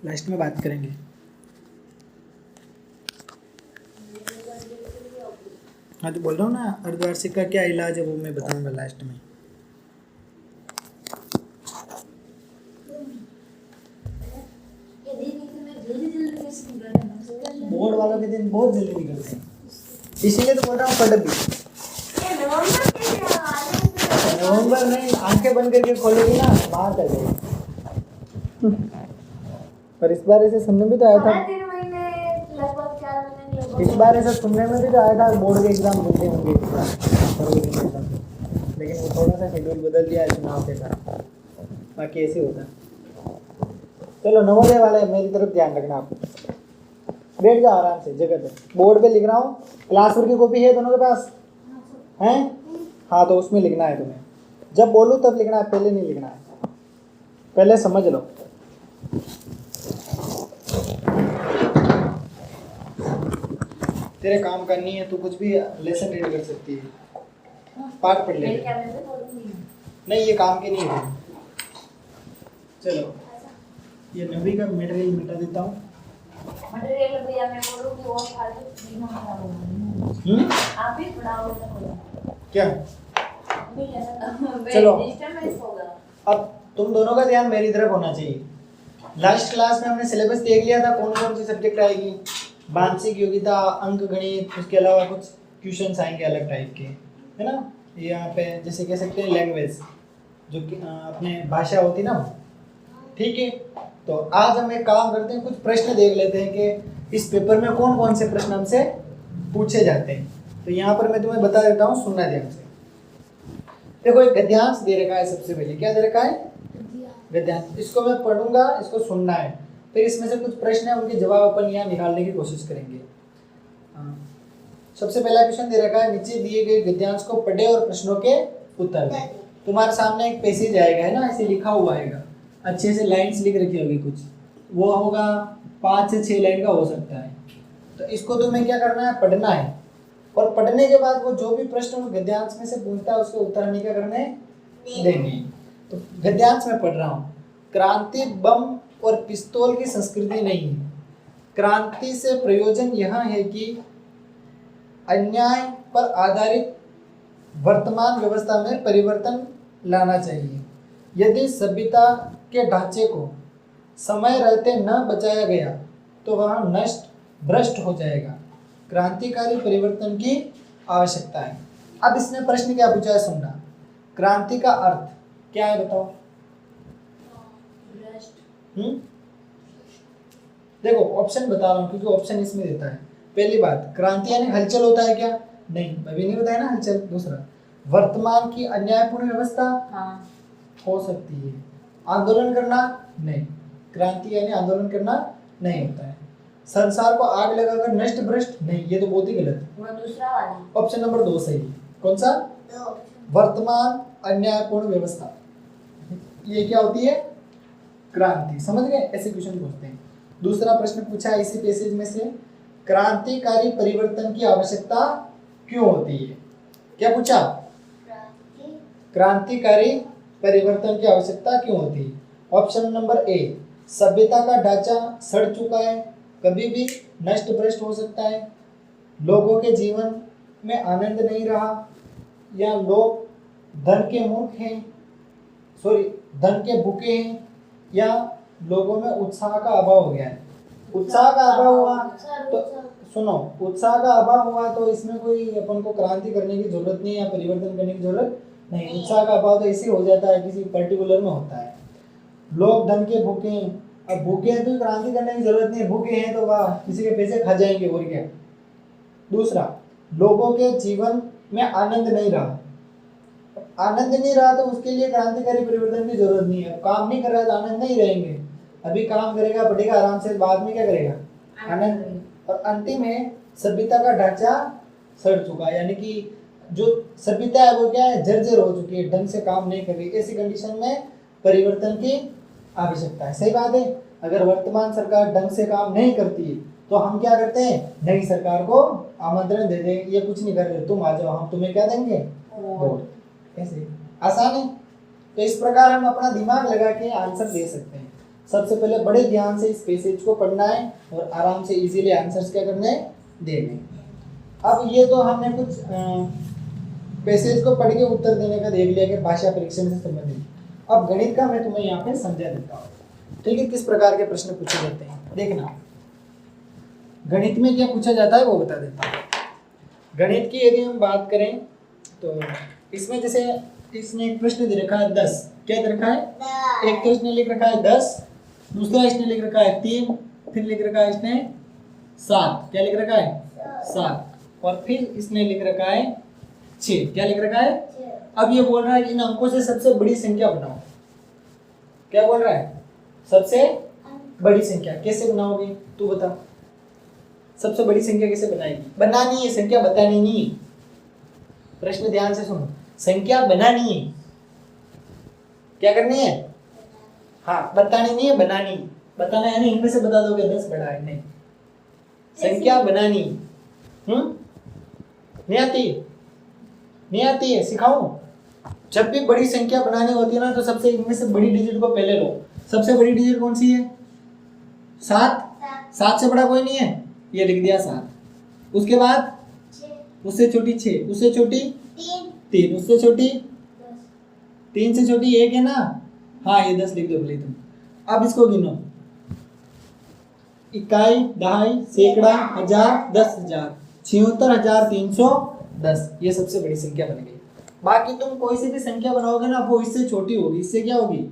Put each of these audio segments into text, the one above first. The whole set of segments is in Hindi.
लास्ट में बात करेंगे। हाँ तो बोल रहा हूँ ना, अर्धवार्षिक का क्या इलाज है वो मैं बताऊंगा लास्ट में। बोर्ड वालों के दिन बहुत जल्दी निकलते हैं, इसीलिए तो बोल रहा हूँ पढ़ भी। नवंबर में आंखें बंद करके खोलेगी ना बाहर कर जाएगी। पर इस बार ऐसे सुनने में तो आया था, इस बार ऐसा सुनने में भी तो आया था बोर्ड के एग्जाम होते होंगे, लेकिन वो थोड़ा सा शेड्यूल बदल दिया है चुनाव के कारण, बाकी ऐसे होता है। चलो नवोदय वाले मेरी तरफ ध्यान रखना, आप बैठ जाओ आराम से जगह पे। बोर्ड पे लिख रहा हूँ, क्लासवर्क की कॉपी है दोनों के पास हैं? हाँ तो उसमें लिखना है तुम्हें, जब बोलूँ तब लिखना है, पहले नहीं लिखना है, पहले समझ लो। तेरे काम करनी है, तू कुछ भी लेसन रीड कर सकती है, पाठ पढ़ ले। नहीं ये काम के नहीं है। चलो ये नवी का मटेरियल मिटा देता हूँ। मटेरियल भैया मैं बोलूं कि वो फालतू दिमाग खराब हो आप ही पढ़ाओ तो क्या चलो डिस्टर्बेंस होगा। अब तुम दोनों का ध्यान मेरी तरफ होना चाहिए। लास्ट क्लास में हमने सिलेबस देख लिया था, कौन कौन सी सब्जेक्ट आएगी, मानसिक योग्यता, अंक गणित, उसके अलावा कुछ क्वेश्चंस आएंगे अलग टाइप के, है ना। यहाँ पे जैसे कह सकते हैं लैंग्वेज, जो कि अपने भाषा होती ना, ठीक है। तो आज हम एक काम करते हैं, कुछ प्रश्न देख लेते हैं कि इस पेपर में कौन कौन से प्रश्न हमसे पूछे जाते हैं। तो यहाँ पर मैं तुम्हें बता देता हूँ, सुनना ध्यान से। देखो एक गद्यांश दे रखा है, सबसे पहले क्या दे रखा है, गद्यांश। इसको मैं पढ़ूंगा, इसको सुनना है, फिर इसमें से कुछ प्रश्न है उनके जवाब अपन यहाँ निकालने की कोशिश करेंगे। सबसे पहला क्वेश्चन दे रखा है, नीचे दिए गए गद्यांश को पढ़े और प्रश्नों के उत्तर दें। तुम्हारे सामने एक पैसेज आएगा, है ना, ऐसे लिखा हुआ आएगा, अच्छे से लाइन्स लिख रखी होगी, कुछ वो होगा 5 से 6 लाइन का हो सकता है। तो इसको तुम्हें क्या करना है, पढ़ना है, और पढ़ने के बाद वो जो भी प्रश्न उस गद्यांश में से पूछता है उसके उत्तर हमें क्या करने देंगे। तो गद्यांश में पढ़ रहा हूँ, क्रांति बम और पिस्तौल की संस्कृति नहीं है। क्रांति से प्रयोजन यह है कि अन्याय पर आधारित वर्तमान व्यवस्था में परिवर्तन लाना चाहिए। यदि सभ्यता के ढांचे को समय रहते न बचाया गया तो वह नष्ट भ्रष्ट हो जाएगा। क्रांतिकारी परिवर्तन की आवश्यकता है। अब इसने प्रश्न क्या पूछा है, सुनना। क्रांति का अर्थ क्या है बताओ। देखो ऑप्शन बता रहा हूँ क्योंकि ऑप्शन इसमें देता है। पहली बात, क्रांति यानी हलचल होता है क्या, नहीं, अभी नहीं बताया ना हलचल। दूसरा, वर्तमान की अन्यायपूर्ण व्यवस्था हो सकती है। आंदोलन करना, नहीं, क्रांति यानी आंदोलन करना नहीं होता है। संसार को आग लगाकर नष्ट भ्रष्ट, नहीं, ये तो बहुत ही गलत है। दूसरा वाला ऑप्शन नंबर 2 सही है। कौन सा, वर्तमान अन्यायपूर्ण व्यवस्था, ये क्या होती है, क्रांति। समझ गए, ऐसे क्वेश्चन पूछते हैं। दूसरा प्रश्न पूछा है इसी पैसेज में से, क्रांतिकारी परिवर्तन की आवश्यकता क्यों होती है। क्या पूछा, क्रांतिकारी परिवर्तन की आवश्यकता क्यों होती है। ऑप्शन नंबर ए, सभ्यता का ढांचा सड़ चुका है, कभी भी नष्ट भ्रष्ट हो सकता है, लोगों के जीवन में आनंद नहीं रहा, या लोग धन के मूर्ख हैं, धन के भूखे हैं, या लोगों में उत्साह का अभाव हो गया है। उत्साह का अभाव हुआ तो सुनो, उत्साह का अभाव हुआ तो इसमें कोई अपन को क्रांति करने की जरूरत नहीं या परिवर्तन करने की जरूरत नहीं। उत्साह का अभाव तो इसी हो जाता है, किसी पर्टिकुलर में होता है। लोग धन के भूखे हैं, अब भूखे हैं तो क्रांति करने की जरूरत नहीं, भूखे हैं तो वाह किसी के पैसे खा जाएंगे और क्या। दूसरा, लोगों के जीवन में आनंद नहीं रहा, आनंद नहीं रहा तो उसके लिए क्रांतिकारी परिवर्तन की जरूरत नहीं है। काम नहीं कर रहा तो आनंद नहीं रहेंगे, अभी काम करेगा पढ़ेगा आराम से, बाद में क्या करेगा, आनंद। और अंतिम है, सभ्यता का ढांचा सड़ चुका, यानी कि जो सभ्यता है वो क्या है, जर्जर हो चुकी है, ढंग से काम नहीं कर रही। ऐसी कंडीशन में परिवर्तन की आवश्यकता है। सही बात है, अगर वर्तमान सरकार ढंग से काम नहीं करती है तो हम क्या करते हैं, नई सरकार को आमंत्रण दे दें, ये कुछ नहीं कर रहे तुम आ जाओ, हम तुम्हें क्या देंगे, वोट। ऐसे आसान है। तो इस प्रकार हम अपना दिमाग लगा के आंसर दे सकते हैं। सबसे पहले बड़े ध्यान से इस पैसेज को पढ़ना है और आराम से इजीली आंसर्स क्या करने हैं, देने। अब ये तो हमने कुछ पैसेज को पढ़ के उत्तर देने का देख लिया कि भाषा परीक्षण से संबंधित। अब गणित का मैं तुम्हें यहाँ पे समझा देता हूँ, ठीक है, किस प्रकार के प्रश्न पूछे जाते हैं। देखना गणित में क्या पूछा जाता है वो बता देता हूँ। गणित की यदि हम बात करें तो इसमें जैसे इसने एक प्रश्न दे रखा है 10, क्या दे रखा है, एक तो इसने लिख रखा है 10, दूसरा इसने लिख रखा है 3, फिर लिख रखा है इसने 7, क्या लिख रखा है 7, और फिर इसने लिख रखा है 6, क्या लिख रखा है। अब ये बोल रहा है इन अंकों से सबसे बड़ी संख्या बनाओ। क्या बोल रहा है, सबसे बड़ी संख्या कैसे बनाओगे, तू बता। सबसे बड़ी संख्या कैसे बनाएगी, बनानी है, संख्या बतानी नहीं है। प्रश्न ध्यान से सुनो, संख्या बनानी है, क्या करनी है, हाँ बतानी नहीं है, बनानी। बताना है नहीं, इनमें से बता दोगे 10 बड़ा है, नहीं, संख्या बनानी। नहीं आती, नहीं आती है, सिखाऊं। जब भी बड़ी संख्या बनानी होती है ना तो सबसे इनमें से बड़ी डिजिट को पहले लो। सबसे बड़ी डिजिट कौन सी है, 7, 7 से बड़ा कोई नहीं है, ये लिख दिया 7। उसके बाद उससे छोटी 6, उससे छोटी 3, उससे छोटी 3 से छोटी 1 है ना, हाँ ये 10 लिख दो भले तुम। अब इसको गिनो, इकाई, दहाई, सैकड़ा, हजार, 10,000, 76,310, ये सबसे बड़ी संख्या बन गई। बाकी तुम कोई सी भी संख्या बनाओगे ना वो इससे छोटी होगी, इससे क्या होगी,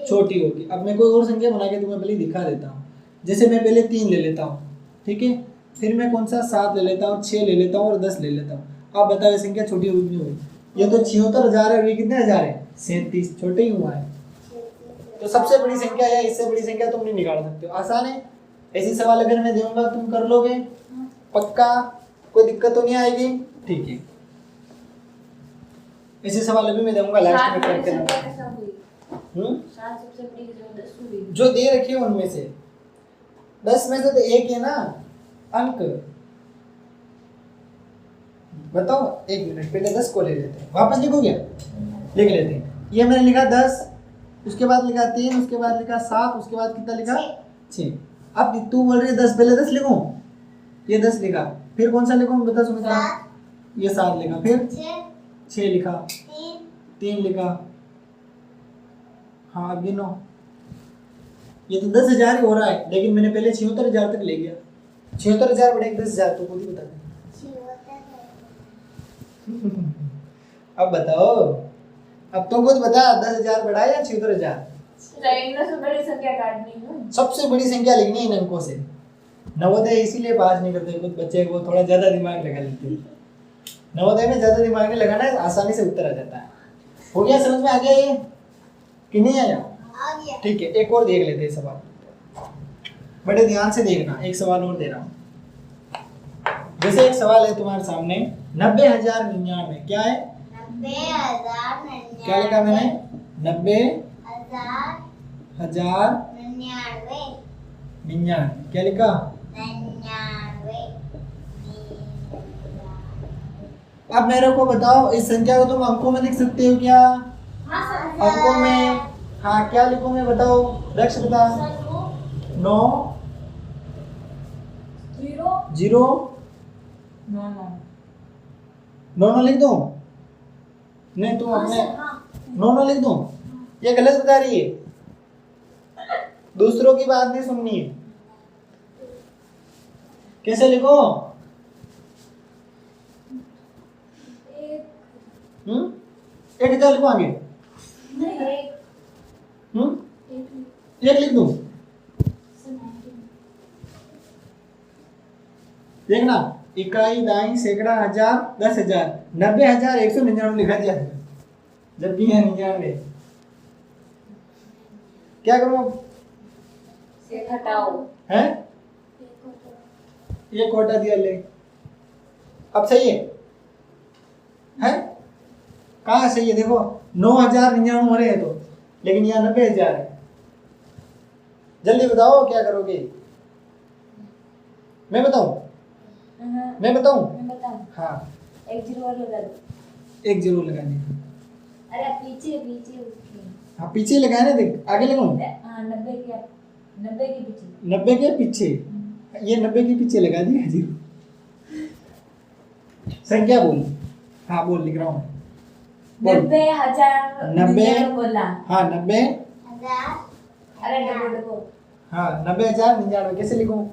छोटी होगी। अब मैं कोई और संख्या बना के तुम्हें पहले दिखा देता हूँ। जैसे मैं पहले 3 ले लेता हूँ, ठीक है, फिर मैं कौन सा 7 ले लेता हूँ, 6 ले लेता हूँ और 10 ले लेता हूँ। अब बताओ ये संख्या छोटी होगी नहीं होगी। ये तो 76,000 है और ये कितने हजार है, 37, छोटे ही हुआ है। तो सबसे बड़ी संख्या या इससे बड़ी संख्या तुम नहीं निकाल सकते हो, आसान है। ऐसी सवाल अगर मैं दूंगा तुम कर लोगे पक्का, कोई दिक्कत तो नहीं आएगी, ठीक है। ऐसे सवाल अभी मैं दूंगा लास्ट में करके जो दे रखी है उनमें से 10 में से तो एक है ना अंक। बताओ, एक मिनट पहले 10 को ले लेते हैं, वापस लिखोगे, लिख लेते हैं। ये मैंने लिखा 10, उसके बाद लिखा 3, उसके बाद लिखा 7, उसके बाद कितना लिखा 6। अब तू बोल रही है 10, पहले 10 लिखूं, ये 10 लिखा, फिर कौन सा लिखूं बता सुमित्रा, ये 7 लिखा, फिर 6 लिखा, 3 लिखा, हाँ अब गिनो। ये तो 10,000 ही हो रहा है, लेकिन मैंने पहले 76,000 तक ले गया। 76,000 बढ़े 10,000 तो खुद ही बता दे। अब बताओ, अब तुम खुद बता 10,000 बढ़ा या 76,000। सबसे बड़ी संख्या लिखनी है इन अंकों से। नवोदय इसीलिए पास नहीं करते कुछ बच्चे को, थोड़ा ज्यादा दिमाग लगा लेते हैं। नवोदय में ज्यादा दिमाग नहीं लगाना है, आसानी से उत्तर आ जाता है। हो गया, समझ में आ गया ये कि नहीं आया, ठीक है। एक और देख लेते हैं सवाल, बड़े ध्यान से देखना। एक सवाल और दे रहा हूँ, जैसे एक सवाल है तुम्हारे सामने 90,099, क्या है 90,099, क्या लिखा मैंने 90,099, क्या लिखा। अब मेरे को बताओ इस संख्या को तुम अंकों में लिख सकते हो क्या, अंकों में, हाँ क्या लिखूं मैं बताओ, लक्ष्य बता। 9 0 9 लिख दूं, नहीं तुम अपने 9 लिख दूं, ये गलत बता रही है, दूसरों की बात नहीं सुननी है। कैसे लिखो, एक हजार लिखो आगे, एक लिख दूं, देखना, इकाई, दाई, सैकड़ा, हजार, 10,000, 90,199 लिखा दिया, जबकि है 99। क्या करो, हटाओ है ये कोटा दिया ले, अब सही है कहाँ सही है, देखो 9,099 हो रहे हैं तो, लेकिन यहाँ 90,000 है। जल्दी बताओ क्या करोगे, मैं बताऊं, मैं बताऊं, हाँ एक जीरो और लगा दो, एक जीरो लगा दिया, अरे पीछे पीछे उसके। हाँ पीछे लगाए ना, देख आगे लगाऊं। हाँ 90 के पीछे। 90 के पीछे, ये 90 के पीछे लगा दिया जीरो। संख्या बोल। हाँ बोल, लिख रहा हूँ बोल। 90,000 90 बोला। हाँ 90। अरे देखो हाँ 90,099 कैसे लिखूं?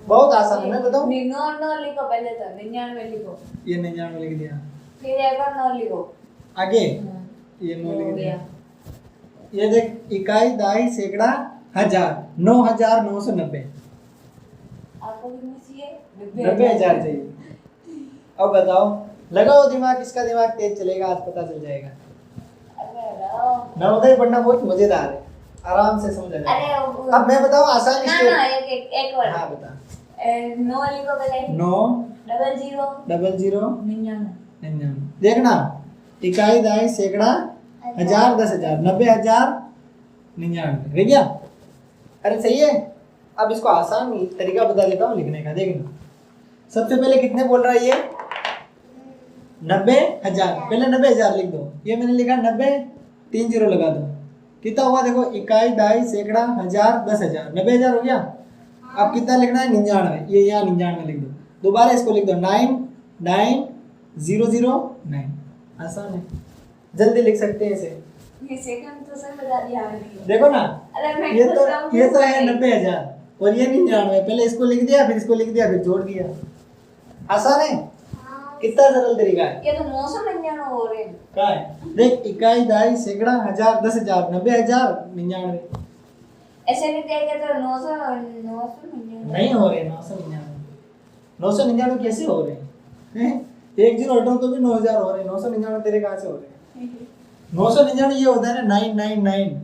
बहुत आसान है, मैं बताऊं। नौ लिखो पहले तो 99 लिखो, ये 99 लिख दिया, फिर एक और 9 लिखो। आगे ये 9 हो लिख दिया। गया। ये देख, इकाई दहाई सैकड़ा हजार, 9,990। आपको कितनी चाहिए? 90,000 चाहिए। अब बताओ, लगाओ दिमाग, इसका दिमाग तेज चलेगा, आज पता चल जाएगा। नवोदय पढ़ना बहुत मजेदार है, आराम से समझ आ जाएगा। अरे अब मैं बताऊं आसान ना स्टेप। ना एक और। हाँ बता। 9 लिखो पहले। 9 00 00 99। 99। देखना, इकाई दहाई सैकड़ा हजार 10,000 90,099 हो गया। अरे सही है। अब इसको आसान तरीका बता देता हूँ लिखने का, देखना। सबसे पहले कितने बोल रहा है ये? 90,000। पहले 90,000 लिख दो। ये मैंने लिखा 90, 3 जीरो लगा दो। कितना हुआ देखो, इकाई दहाई सैकड़ा हजार 10,000, 90,000 हो गया। अब कितना लिखना है? 99। ये यहाँ 99 लिख दो। दोबारा इसको लिख दो 9,9,009। आसान है, जल्दी लिख सकते हैं इसे। ये सेकंड तो सर बता दिया आपने। देखो ना, अरे मैं ये तो है 90,000 और ये 99। पहले इसको लिख दिया, फिर इसको लिख दिया, फिर जोड़ दिया। आसान है, कितना सरल तरीका है। ये तो 999 हो रहे हैं। क्या है? देख, इकाई दहाई सैकड़ा हजार 10,000 90,099। ऐसे नहीं देंगे तो 999 नहीं हो रहे 999 कैसे हो रहे हैं? एक जीरो हटाओ तो भी 9,000 हो रहे हैं, 999 तेरे कहाँ से हो रहे हैं? 999 ये होता है ना 999,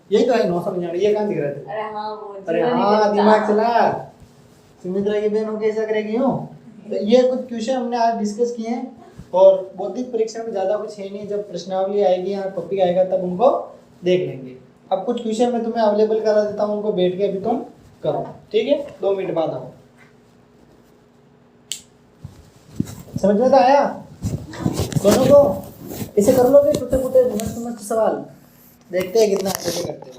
यही तो है 999। ये कहाँ दिख रहा है? अरे हाँ वो अरे हाँ, दिमाग चला। सुमित्रा की बहन कैसा करेगी हो? तो ये कुछ क्वेश्चन हमने आज डिस्कस किए हैं, और बौद्धिक परीक्षा में ज़्यादा कुछ है नहीं। जब प्रश्नावली आएगी या टॉपिक आएगा तब उनको देख लेंगे। अब कुछ क्वेश्चन मैं तुम्हें अवेलेबल करा देता हूँ, उनको बैठ के अभी तुम करो, ठीक है? 2 मिनट बाद आओ। समझ में तो आया दोनों को? इसे कर लोगे छोटे छोटे मस्त मस्त सवाल, देखते हैं कितना अच्छे से करते हो।